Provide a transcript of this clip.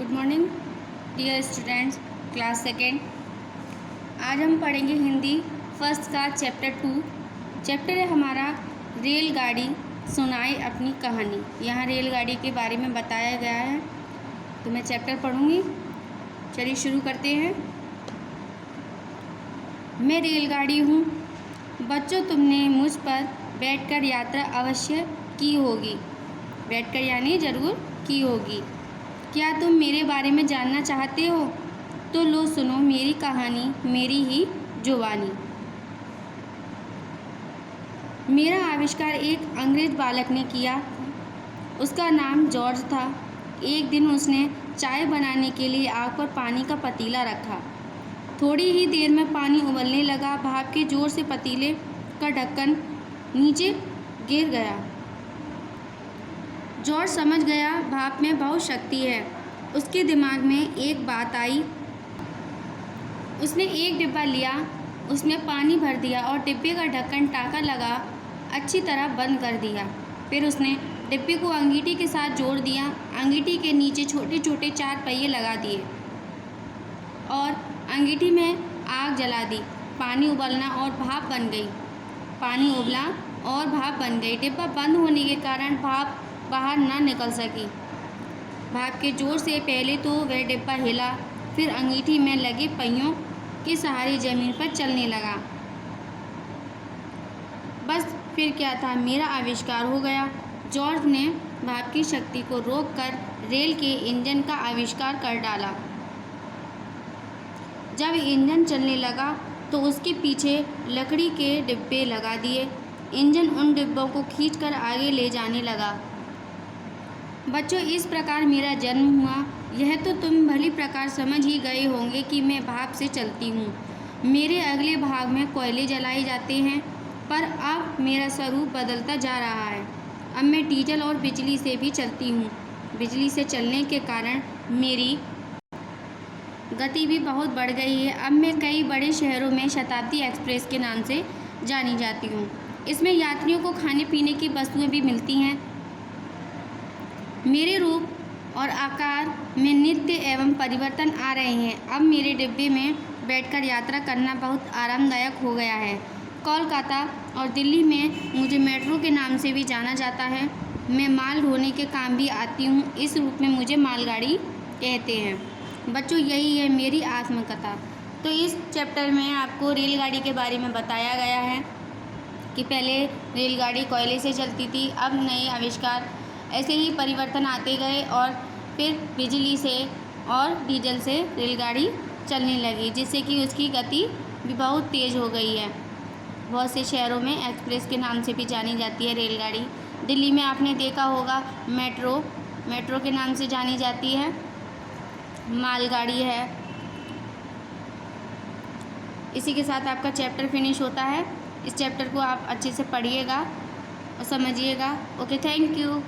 Good morning dear students, class second. आज हम पढ़ेंगे हिंदी फर्स्ट का चैप्टर 2। चैप्टर है हमारा रेलगाड़ी सुनाए अपनी कहानी। यहाँ रेलगाड़ी के बारे में बताया गया है, तो मैं चैप्टर पढ़ूँगी। चलिए शुरू करते हैं। मैं रेलगाड़ी हूँ बच्चों, तुमने मुझ पर बैठकर यात्रा अवश्य की होगी। बैठकर यानी ज़रूर की होगी। क्या तुम मेरे बारे में जानना चाहते हो? तो लो सुनो मेरी कहानी, मेरी ही जुबानी। मेरा आविष्कार एक अंग्रेज बालक ने किया। उसका नाम जॉर्ज था। एक दिन उसने चाय बनाने के लिए आग पर पानी का पतीला रखा। थोड़ी ही देर में पानी उबलने लगा। भाप के जोर से पतीले का ढक्कन नीचे गिर गया। जॉर्ज समझ गया भाप में बहुत शक्ति है। उसके दिमाग में एक बात आई। उसने एक डिब्बा लिया, उसमें पानी भर दिया और डिब्बे का ढक्कन टाँका लगा अच्छी तरह बंद कर दिया। फिर उसने डिब्बे को अंगीठी के साथ जोड़ दिया। अंगीठी के नीचे छोटे छोटे 4 पहिए लगा दिए और अंगीठी में आग जला दी। पानी उबलना और भाप बन गई। पानी उबला और भाप बन गई। डिब्बा बंद होने के कारण भाप बाहर ना निकल सकी। भाप के जोर से पहले तो वह डिब्बा हिला, फिर अंगीठी में लगे पहियों के सहारे ज़मीन पर चलने लगा। बस फिर क्या था, मेरा आविष्कार हो गया। जॉर्ज ने भाप की शक्ति को रोककर रेल के इंजन का आविष्कार कर डाला। जब इंजन चलने लगा तो उसके पीछे लकड़ी के डिब्बे लगा दिए। इंजन उन डिब्बों को खींचकर आगे ले जाने लगा। बच्चों, इस प्रकार मेरा जन्म हुआ। यह तो तुम भली प्रकार समझ ही गए होंगे कि मैं भाप से चलती हूँ। मेरे अगले भाग में कोयले जलाए जाते हैं, पर अब मेरा स्वरूप बदलता जा रहा है। अब मैं डीजल और बिजली से भी चलती हूँ। बिजली से चलने के कारण मेरी गति भी बहुत बढ़ गई है। अब मैं कई बड़े शहरों में शताब्दी एक्सप्रेस के नाम से जानी जाती हूँ। इसमें यात्रियों को खाने पीने की वस्तुएं भी मिलती हैं। मेरे रूप और आकार में नित्य एवं परिवर्तन आ रहे हैं। अब मेरे डिब्बे में बैठकर यात्रा करना बहुत आरामदायक हो गया है। कोलकाता और दिल्ली में मुझे मेट्रो के नाम से भी जाना जाता है। मैं माल ढोने के काम भी आती हूँ। इस रूप में मुझे मालगाड़ी कहते हैं। बच्चों, यही है मेरी आत्मकथा। तो इस चैप्टर में आपको रेलगाड़ी के बारे में बताया गया है कि पहले रेलगाड़ी कोयले से चलती थी, अब नए आविष्कार ऐसे ही परिवर्तन आते गए और फिर बिजली से और डीजल से रेलगाड़ी चलने लगी, जिससे कि उसकी गति भी बहुत तेज़ हो गई है। बहुत से शहरों में एक्सप्रेस के नाम से भी जानी जाती है रेलगाड़ी। दिल्ली में आपने देखा होगा मेट्रो के नाम से जानी जाती है। मालगाड़ी है। इसी के साथ आपका चैप्टर फिनिश होता है। इस चैप्टर को आप अच्छे से पढ़िएगा और समझिएगा। Okay, thank you.